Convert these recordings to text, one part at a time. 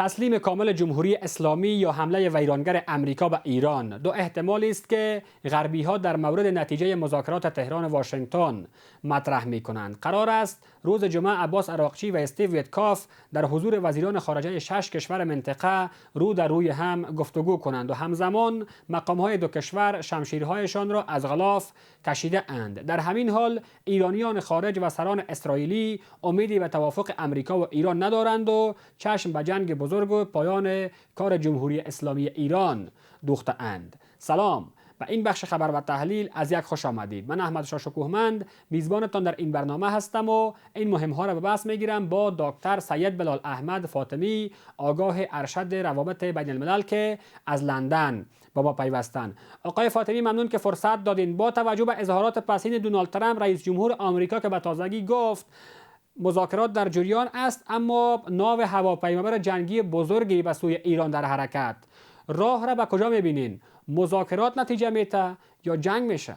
تسلیم کامل جمهوری اسلامی یا حمله ویرانگر امریکا به ایران دو احتمالی است که غربی ها در مورد نتیجه مذاکرات تهران و واشنگتن مطرح می کنند. قرار است روز جمعه عباس عراقچی و استیو ویتکاف در حضور وزیران خارجه 6 کشور منطقه رو در روی هم گفتگو کنند و همزمان مقام های دو کشور شمشیرهایشان را از غلاف کشیده اند. در همین حال ایرانیان خارج و سران اسرائیلی امیدی به توافق امریکا و ایران ندارند و چشم به جنگ بزرگ و پایان کار جمهوری اسلامی ایران دوخته اند. سلام، به این بخش خبر و تحلیل از یک خوش آمدید. من احمد شاه شکوهمند میزبانتان در این برنامه هستم و این مهم ها را به بحث میگیرم با دکتر سید بلال احمد فاطمی، آگاه ارشد روابط بین الملل که از لندن با ما پیوستند. آقای فاطمی، ممنون که فرصت دادین. با توجه به اظهارات پسین دونالد ترامپ رئیس جمهور آمریکا که به تازگی گفت مذاکرات در جریان است اما ناو هواپیمابر جنگی بزرگی به سوی ایران در حرکت، راه را به کجا میبینین؟ مذاکرات نتیجه میته یا جنگ میشه؟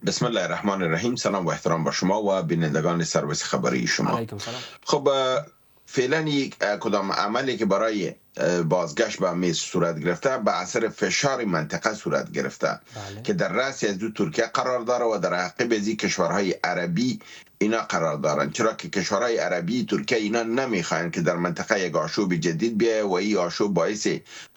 بسم الله الرحمن الرحیم. سلام و احترام با شما و بینندگان سرویس خبری شما. علیکم سلام. خب فعلا کدام عملی که برای بازگشت به میز صورت گرفته به اثر فشار منطقه صورت گرفته که در رأس از دو ترکیه قرار داره و در عقب از کشورهای عربی اینا قرار دارن، چرا که کشورهای عربی ترکیه اینا نمیخواین که در منطقه یک آشوب جدید بیه و این آشوب باعث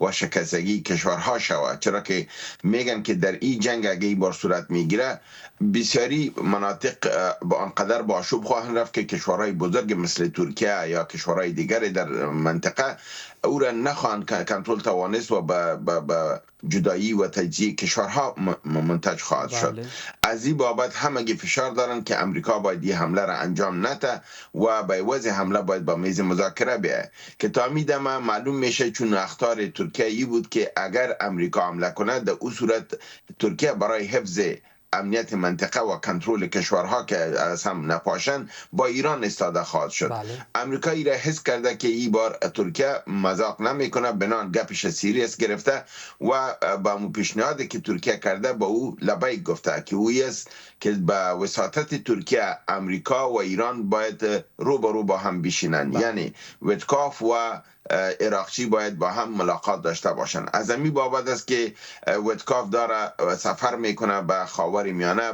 ورشکستگی کشورها شود، چرا که میگن که در این جنگ اگه این بار صورت میگیره بسیاری مناطق با آنقدر با آشوب خواهند رفت که کشورهای بزرگ مثل ترکیه یا کشورهای دیگری در منطقه او را نخواهند کنترل توانست و به جدایی و تجزیه کشورها منتج خواهد شد. از این بابت همگی فشار دارن که امریکا باید این حمله را انجام نده و به عوض حمله باید با میز مذاکره بیاید که تا میدم معلوم میشه، چون اخطار ترکیه ای بود که اگر امریکا حمله کنه در او صورت ترکیه برای حفظ امنیت منطقه و کنترل کشورها که از هم نپاشن با ایران استاده خواهد شد. امریکا ای را حس کرده که این بار ترکیه مذاق نمیکنه، بنان گپش سیریس گرفته و با مو پیشنهادی که ترکیه کرده با او لبیک گفته که او است که با وساطت ترکیه امریکا و ایران باید رو با هم بشینن. یعنی ویتکاف و عراقچی باید با هم ملاقات داشته باشن. از امی بابت است که ویتکاف داره سفر میکنه به خاور میانه،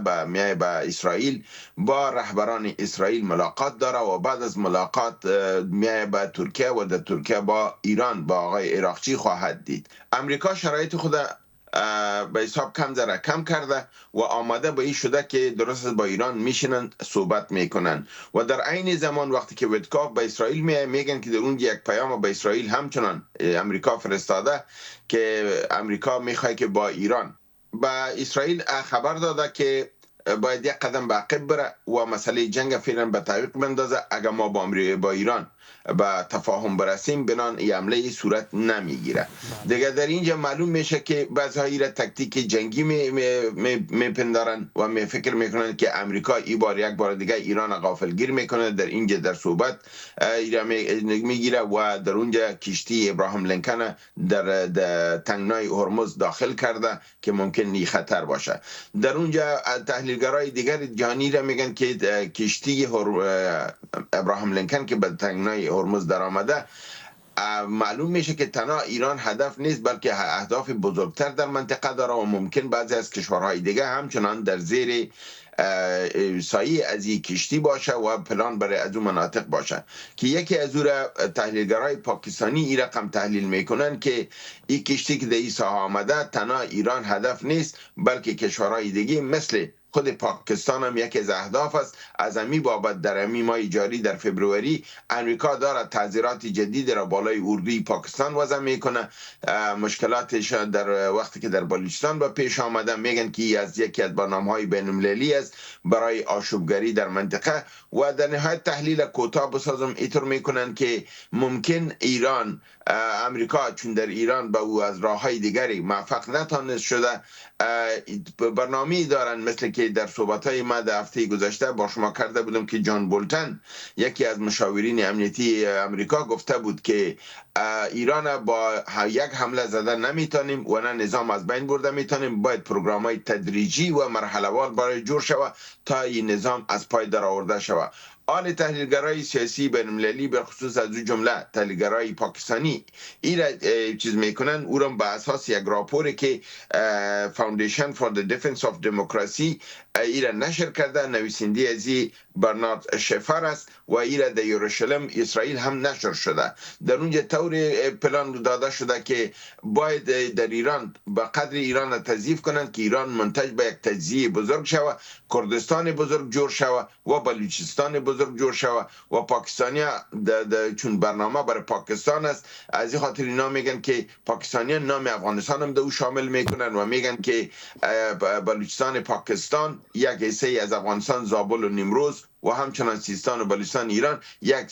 به اسرائیل، با رهبران اسرائیل ملاقات داره و بعد از ملاقات میای به ترکیه و در ترکیه با ایران با آقای عراقچی خواهد دید. امریکا شرایط خود به حساب کم کرده و آماده به این شده که درست با ایران میشینن صحبت میکنن و در عین زمان وقتی که ویتکاف به اسرائیل میگن که در اون یک پیام به اسرائیل همچنان امریکا فرستاده که امریکا میخواد که با ایران با اسرائیل خبر داده که باید یک قدم به عقب بره و مسئله جنگ فعلا به تعویق بندازه. اگر ما با ایران با تفاهم برسیم بنان این حمله صورت نمیگیره. دیگه در اینجا معلوم میشه که بعضی را تکتیک جنگی میپندارن و فکر میکنن که امریکا این بار یک بار دیگه ایران غافلگیر میکنه، در اینجا در صحبت میگیره و در اونجا کشتی ابراهیم لینکن در تنگنای هرمز داخل کرده که ممکن نی خطر باشه. در اونجا تحلیلگرای دیگر جهانی را میگن که کشتی ابراهیم لینکن که به تنگنای هرمز در آمده معلوم میشه که تنها ایران هدف نیست بلکه اهداف بزرگتر در منطقه داره و ممکن بعضی از کشورهای دیگه همچنان در زیر سایه از این کشتی باشه و پلان برای از اون مناطق باشه که یکی از اون تحلیلگرای پاکستانی این رقم تحلیل میکنن که این کشتی که در این ساحه آمده تنها ایران هدف نیست بلکه کشورهای دیگه مثل خود پاکستان هم یکی از اهداف است. از امی بابت در امی ماه جاری در فبروری امریکا دارد تعذیرات جدید را بالای اردوی پاکستان وضع میکنه. مشکلاتش در وقتی که در بلوچستان با پیش آمده میگن که از یکی از برنامه‌های بین‌المللی است برای آشوبگری در منطقه و در نهایت تحلیل کوتاه بسازم اینطور میکنن که ممکن ایران امریکا چون در ایران با او از راههای دیگری موفق نتانست شده برنامه‌ای دارن، مثل که در صحبت‌های ما در هفته گذشته با شما کرده بودم که جان بولتن یکی از مشاورین امنیتی امریکا گفته بود که ایران با یک حمله زده نمیتونیم و نه نظام از بین برده میتونیم، باید پروگرام‌های تدریجی و مرحله‌وار برای جور شود تا این نظام از پای در آورده شود. آن تحلیلگرای سیاسی بین‌المللی به خصوص از او جمله تحلیلگرای پاکستانی این چیز میکنن، او را به اساس یک راپوری که فاوندیشن فور دی دیفنس اف دموکراسی ایره نشر کرده، نویسنده ازی برنارد شفر است و ایره در یروشلم اسرائیل هم نشر شده. در اونجا طور پلان داده شده که باید در ایران به قدر ایران تضعیف کنند که ایران منتج به یک تجزیه بزرگ شود، کردستان بزرگ جور شود و بلوچستان بزرگ جور شود و پاکستانی چون برنامه برای پاکستان است، از این خاطر اینا میگن که پاکستانی نام افغانستان هم دو شامل میکنن و میگن که بلوچستان پاکستان یک حصه از افغانستان، زابل و نیمروز و همچنان سیستان و بلوچستان ایران یک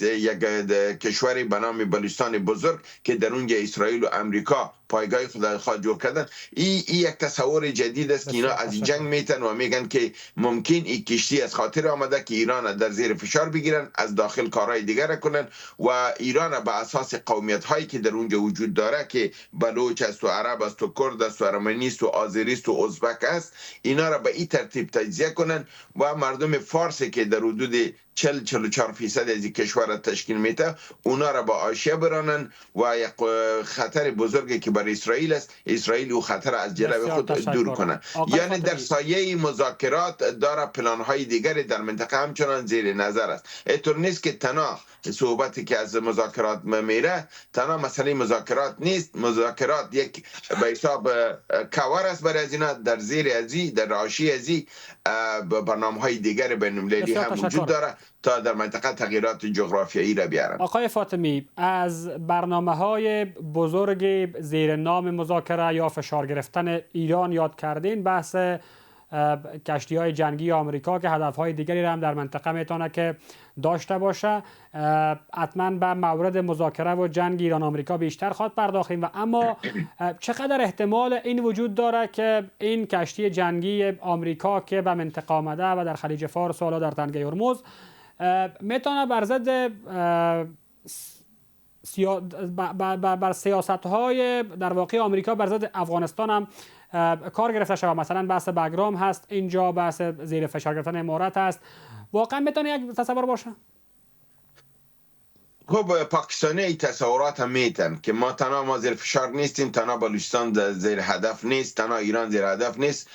کشوری به نام بلوچستان بزرگ که در اونجا اسرائیل و امریکا پایگاه خود جور کردن. این یک تصور جدید است که اینا از این جنگ میتن و میگن که ممکن این کشتی از خاطر آمده که ایران در زیر فشار بگیرن، از داخل کارهای دیگر کنن و ایران به اساس قومیت هایی که در اونجا وجود داره که بلوچ است و عرب است و کرد است و ارمنی است و آذری است و ازبک است، اینا را به این ترتیب تجزیه کنن و مردم فارس که در حدود 40-44% از این کشور تشکیل میده اونا را با آشیه برانن و یک خطر بزرگی که برای اسرائیل است، اسرائیل او خطر از جلوی خود دور کنه. یعنی در سایه مذاکرات داره پلان‌های دیگری در منطقه همچنان زیر نظر است. اینطور نیست که تنها صحبتی که از مذاکرات میره تنها مسئله مذاکرات نیست، مذاکرات یک به حساب کاور است برای از اینا، در زیر ازی در راشی ازی برنامه‌های دیگر بین‌المللی هم وجود داره تا در منطقه تغییرات جغرافیایی را بیارن. آقای فاطمی، از برنامه‌های بزرگ زیر نام مذاکره یا فشار گرفتن ایران یاد کردین، بحث کشتی‌های جنگی آمریکا که هدف‌های دیگری را هم در منطقه میتونه که داشته باشه. حتما به مورد مذاکره و جنگ ایران آمریکا بیشتر خواهد پرداختیم، و اما چقدر احتمال این وجود داره که این کشتی جنگی آمریکا که به منطقه آمده و در خلیج فارس و حالا در تنگه هرمز میتونه بر ضد بر سیاست‌های در واقع آمریکا بر ضد افغانستان هم کار گرفته شود؟ مثلا بحث بگرام هست اینجا، بحث زیر فشار گرفتن امارات هست. واقعا میتونه یک تصور باشه؟ خب پاکستانی تصورات هم میتن که ما تنها ما زیر فشار نیستیم، تنها بلوچستان زیر هدف نیست، تنها ایران زیر هدف نیست،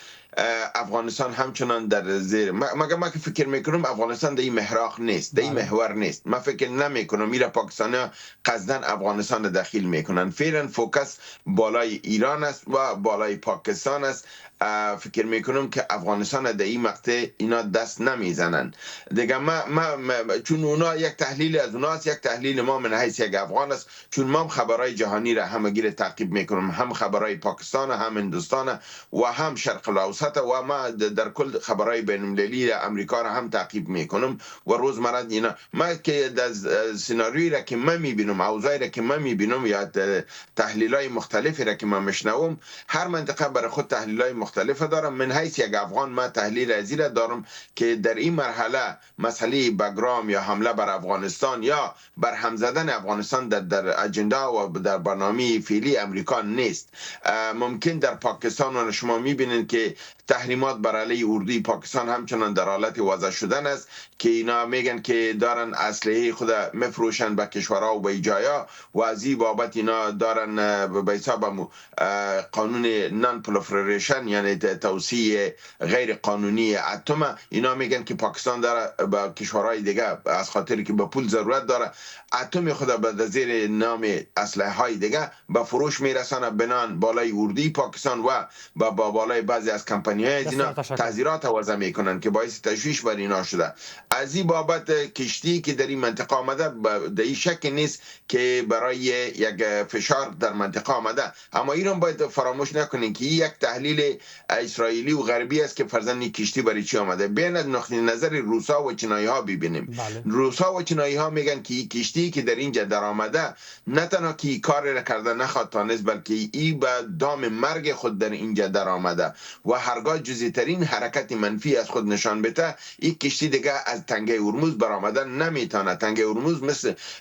افغانستان همچنان در زیر ما که فکر میکنم افغانستان در این محراق نیست، در این محور نیست. من فکر نمیکنم میره پاکستانی قصدن افغانستان داخل میکنن. فعلا فوکس بالای ایران است و بالای پاکستان است. فکر میکنم که افغانستان در این مقطع اینا دست نمیزنن دیگه. چون اونا یک تحلیل از اوناست، یک تحلیل ما من حیث یک افغان است، چون ما خبرهای جهانی را همگی تعقیب میکنم، هم خبرهای پاکستان، هم هندوستان و هم شرق الاوسط، و ما در کل خبرهای بین‌المللی امریکا را هم تعقیب میکنم و روزمره اینا ما که در سناریویی را که من میبینم، اوضاعی را که من میبینم یا تحلیلای مختلفی را که من میشنوم، هر منطقه برای خود تحلیلای مختلف دارم. من حیث یک افغان ما تحلیل ازی را دارم که در این مرحله مسئله بگرام یا حمله بر افغانستان یا بر هم زدن افغانستان در اجندا و در برنامه فعلی امریکا نیست. ممکن در پاکستان و شما میبینید که تحریمات بر علیه اردوی پاکستان همچنان در حالت وضع شدن است که اینا میگن که دارن اسلحه خود مفروشن به کشورها و به جایا و از این بابت اینا دارن به حساب قانون نان پرولیفریشن یعنی توسعه غیر قانونی اتم، اینا میگن که پاکستان داره با کشورهای دیگه از خاطری که به پول ضرورت داره اتم خود به زیر نام اسلحه های دیگه به فروش میرسانه بنان بالای اردوی پاکستان و با بالای بعضی از کمپانی‌های از اینا تحذیرات وضع میکنن که باعث تشویش بر اینا شده. از این بابت کشتی که در این منطقه آمده در این شک نیست که برای یک فشار در منطقه آمده، اما ایران باید فراموش نکنین که یک تحلیل اسرائیلی و غربی است که فرضاً کشتی برای چی آمده. بین از نقطه نظر روسا و چینایی ها ببینیم. روسا و چینایی ها میگن که این کشتی که در اینجا در آمده نه تنها که کار را کرده نخواد تانست، بلکه ای به دام مرگ خود در اینجا در آمده و هر هرگاه جزئی ترین حرکت منفی از خود نشان بده، این کشتی دیگه از تنگه هرمز برآمدن نمیتونه. تنگه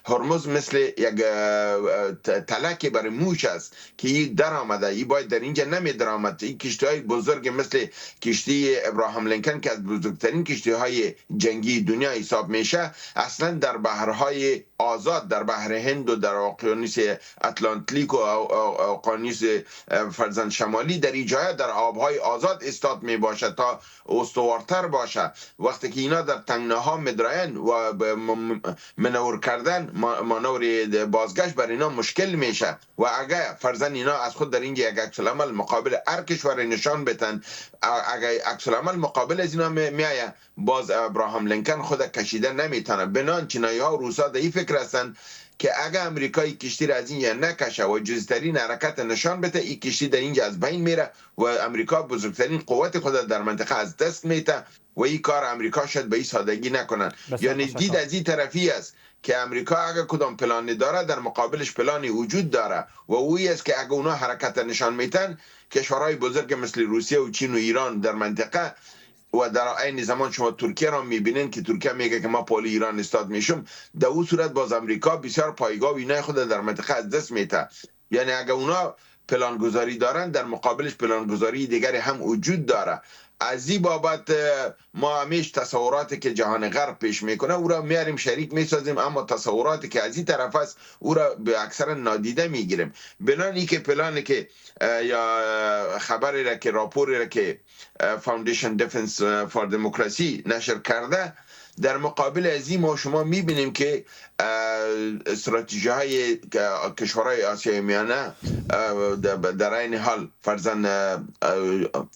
هرمز مثل یک تلک برای موش است که این در آمده، این باید در اینجا نمی در آمد. این کشتی های بزرگ مثل کشتی ابراهام لینکن که از بزرگترین کشتی های جنگی دنیا حساب میشه، اصلا در بحرهای آزاد، در بحر هند و در اقیانوس اتلانتیک و اقیانوس فرزند شمالی، در ایجای در آبهای آزاد استاد می باشه تا استوارتر باشه. وقتی که اینا در تنگناها مدراین و منور کردن، مانور بازگشت بر اینا مشکل میشه. و اگر فرزند اینا از خود در اینجا یک عکس العمل مقابل هر کشور نشان بدن، اگر عکس العمل مقابل از اینا میایه، باز ابراهام لینکن خود کشیده نمیتونه. بنان چینایی ها و روسا در این فکر هستن که اگر امریکایی کشتی را از اینجا نکشه و جزترین حرکت نشان بده، این کشتی در اینجا از بین میره و امریکا بزرگترین قوت خود در منطقه از دست میده و این کار امریکا شاید به این سادگی نکنن. یعنی دید از این طرفی است که امریکا اگر کدام پلانی داره، در مقابلش پلانی وجود داره و اویی است که اگر اونا حرکت نشان میتن، کشورهای بزرگ مثل روسیه و چین و ایران در منطقه و در این زمان شما ترکیه را میبینین که ترکیه میگه که ما پول ایران استاد میشم، در اون صورت باز امریکا بسیار پایگاه و اینای خود در منطقه از دست میته. یعنی اگر اونا پلانگذاری دارن، در مقابلش پلانگذاری دیگری هم وجود داره. از این بابت ما همیش تصوراتی که جهان غرب پیش میکنه او را میاریم شریک میسازیم، اما تصوراتی که از این طرف است او را به اکثر نادیده میگیریم. بنانی که پلانی که یا خبری را که راپوری را که فاوندیشن دیفنس فور دموکراسی نشر کرده، در مقابل از این ما شما میبینیم که استراتژی های کشورهای آسیای میانه در این حال فرزن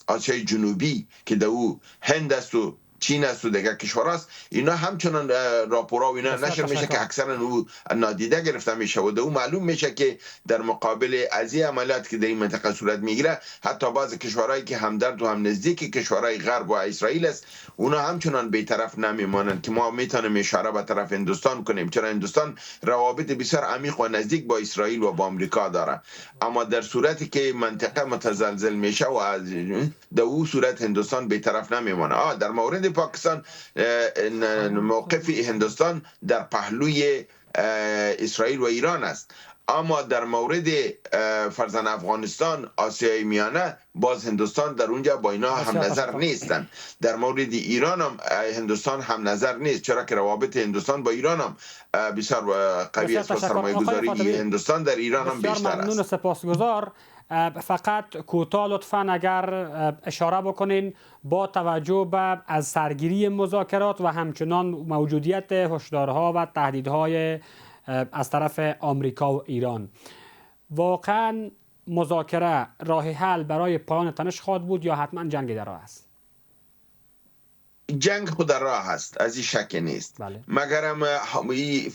آسیای جنوبی که در او هند است و چین است و دیگر کشور است، اینا همچنان راپورا و اینا نشر میشه که اکثرا او نادیده گرفته میشه و در او معلوم میشه که در مقابل از این عملیات که در این منطقه صورت میگیره، حتی بعض کشورهایی که همدرد و هم نزدیک کشورهای غرب و اسرائیل است، اونا همچنان بی‌طرف نمیمانند که ما میتونیم اشاره به طرف هندوستان کنیم، چرا هندوستان روابط بسیار عمیق و نزدیک با اسرائیل و با آمریکا داره. اما در صورتی که منطقه متزلزل میشه و در او صورت هندوستان بی‌طرف نمیمانه. در مورد پاکستان، موقف هندوستان در پهلوی اسرائیل و ایران است، اما در مورد فرزن افغانستان، آسیای میانه، باز هندوستان در اونجا با اینا هم نظر نیستن. در مورد ایران هم هندوستان هم نظر نیست، چرا که روابط هندوستان با ایران هم بسیار قوی است و سرمایه گذاری هندوستان در ایران هم بیشتر است. ممنون، سپاسگزار. فقط کوتاه لطفاً اگر اشاره بکنین با توجه به از سرگیری مذاکرات و همچنان موجودیت هشدارها و تهدیدهای از طرف آمریکا و ایران، واقعاً مذاکره راه حل برای پایان تنش خواهد بود یا حتما جنگ در راه است؟ جنگ خود در راه است، از این شک نیست. بله. مگرم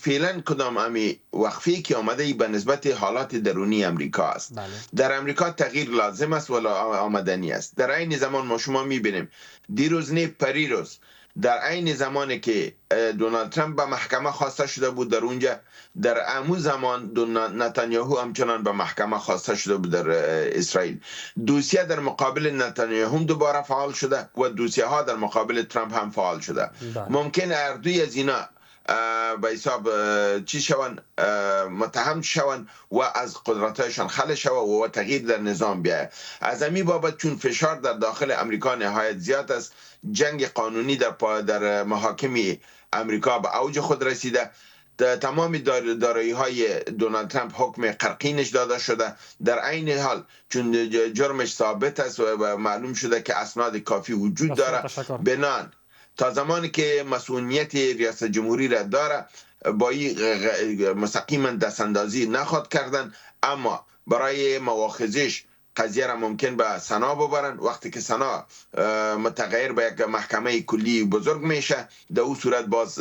فعلا کدام امی وقفی که آمده به نسبت حالات درونی امریکا است. بله. در امریکا تغییر لازم است و آمدنی است. در این زمان ما شما میبینیم دیروز نه پریروز، در عین زمانی که دونالد ترامپ به محکمه خواسته شده بود در اونجا، در امو زمان نتانیاهو همچنان به محکمه خواسته شده بود در اسرائیل. دوسیه در مقابل نتانیاهو هم دوباره فعال شده و دوسیه ها در مقابل ترامپ هم فعال شده. ممکن هر دوی از اینا به حساب چی شون، متهم شون و از قدرتایشان خلع شون و تغییر در نظام بیاید. از همین بابت چون فشار در داخل امریکا نهایت زیاد است، جنگ قانونی در محاکم امریکا به اوج خود رسیده. تمام دارایی های دونالد ترامپ حکم قرقینش داده شده. در عین حال چون جرمش ثابت است و معلوم شده که اسناد کافی وجود داره، بنان تا زمانی که مسئولیت ریاست جمهوری را داره با مستقیما دستاندازی نخواد کردن، اما برای مواخذش قضیه را ممکن به سنا ببرن. وقتی که سنا متغیر به یک محکمه کلی بزرگ میشه، در اون صورت باز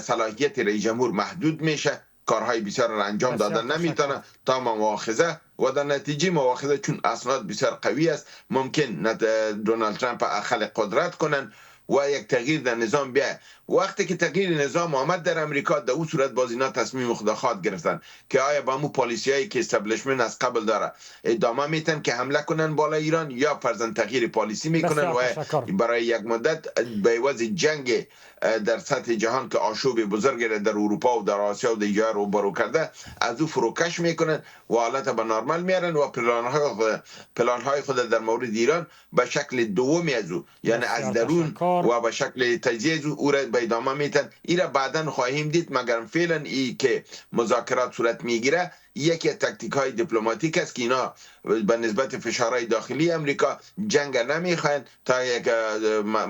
صلاحیت رئیس جمهور محدود میشه، کارهای بسیار را انجام دادن نمیتونه تا مواخذه و در نتیجه مواخذه چون اسناد بسیار قوی است، ممکن دونالد ترامپ خلق قدرت کنن و یک تغییر در نظام بیاید وقتی که تغییر نظام آمد در امریکا، در اون صورت باز اینا تصمیم خودخواه گرفتن که آیا با مو پالیسیایی که استبلیشمنت از قبل داره ادامه میتن که حمله کنن بالا ایران، یا فرضاً تغییر پالیسی میکنن و برای یک مدت به عوض جنگ در سطح جهان که آشوب بزرگ در اروپا و در آسیا و دیگر رو برو کرده از او فروکش میکنن و حالت به نرمال میارن و پلان های خود در مورد ایران به شکل دومی از او، یعنی از درون و به شکل تجزیه از او را به ادامه میتن. ایرا بعدا خواهیم دید، مگر فعلا ای که مذاکرات صورت میگیره یکی از تکتیک های دیپلماتیک است که اینا به نسبت فشارهای داخلی امریکا جنگ نمیخواین تا یک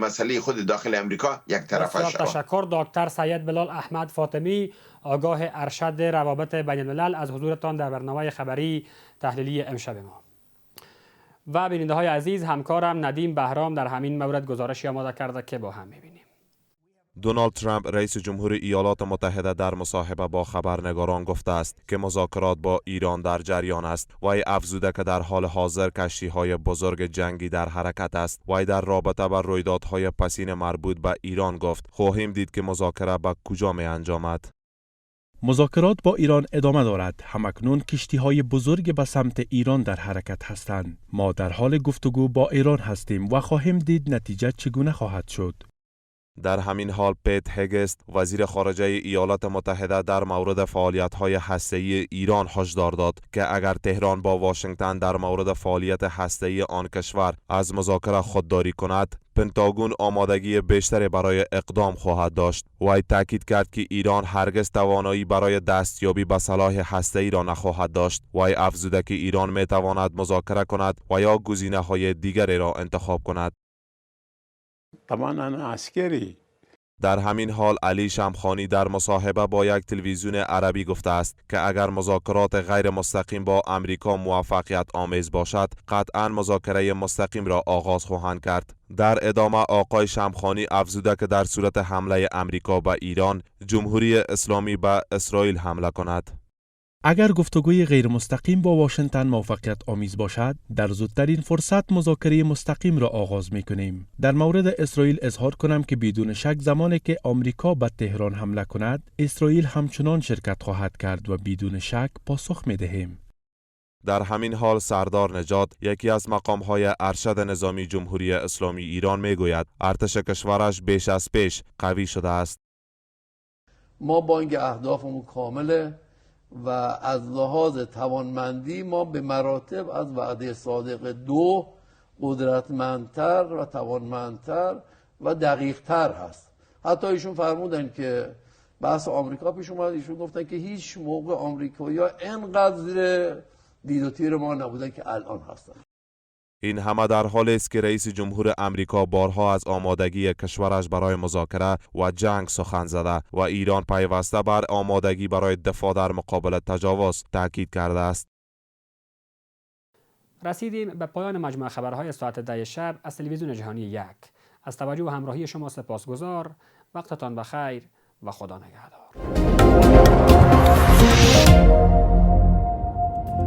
مسئله خود داخل امریکا یک طرفه شود. تشکر دکتر سید بلال احمد فاطمی، آگاه ارشد روابط بین الملل، از حضورتان در برنامه خبری تحلیلی امشب ما. و بیننده های عزیز، همکارم ندیم بهرام در همین مورد گزارشی آماده کرده که با هم میبینیم. دونالد ترامپ رئیس جمهور ایالات متحده در مصاحبه با خبرنگاران گفته است که مذاکرات با ایران در جریان است. وی افزوده که در حال حاضر کشتی‌های بزرگ جنگی در حرکت است. وی در رابطه با رویدادهای پسین مربوط به ایران گفت خواهیم دید که مذاکره به کجا می انجامد. مذاکرات با ایران ادامه دارد. همکنون کشتی‌های بزرگ به سمت ایران در حرکت هستند. ما در حال گفتگو با ایران هستیم و خواهیم دید نتیجه چگونه خواهد شد. در همین حال پیت هگست وزیر خارجه ایالات متحده در مورد فعالیت‌های هسته‌ای ایران هشدار داد که اگر تهران با واشنگتن در مورد فعالیت هسته‌ای آن کشور از مذاکره خودداری کند، پنتاگون آمادگی بیشتری برای اقدام خواهد داشت. وی تاکید کرد که ایران هرگز توانایی برای دستیابی به سلاح هسته‌ای را نخواهد داشت. وی افزوده که ایران می‌تواند مذاکره کند و یا گزینه‌های دیگری را انتخاب کند. طبعا عسکری. در همین حال علی شمخانی در مصاحبه با یک تلویزیون عربی گفته است که اگر مذاکرات غیر مستقیم با امریکا موفقیت آمیز باشد، قطعا مذاکره مستقیم را آغاز خواهند کرد. در ادامه آقای شمخانی افزوده که در صورت حمله امریکا به ایران، جمهوری اسلامی به اسرائیل حمله کند. اگر گفتگوی غیر مستقیم با واشنگتن موفقیت آمیز باشد، در زودترین فرصت مذاکره مستقیم را آغاز می کنیم. در مورد اسرائیل اظهار کنم که بدون شک زمانی که آمریکا به تهران حمله کند، اسرائیل همچنان شرکت خواهد کرد و بدون شک پاسخ می دهیم. در همین حال سردار نژاد، یکی از مقام‌های ارشد نظامی جمهوری اسلامی ایران میگوید ارتش کشورش بیش از پیش قوی شده است. ما با اینکه اهدافمون کامله و از لحاظ توانمندی ما به مراتب از وعده صادق 2 قدرتمندتر و توانمندتر و دقیقتر هست. حتی ایشون فرمودن که بحث آمریکا پیش اومد، ایشون گفتن که هیچ موقع آمریکایی‌ها اینقدر زیر دید و تیر ما نبودن که الان هستن. این همه در حالی است که رئیس جمهور امریکا بارها از آمادگی کشورش برای مذاکره و جنگ سخن زده و ایران پیوسته بر آمادگی برای دفاع در مقابل تجاوز تاکید کرده است. رسیدیم به پایان مجموعه خبرهای ساعت 10 شب از تلویزیون جهانی 1. از توجه و همراهی شما سپاسگزار. وقتتان بخیر و خدا نگهدار.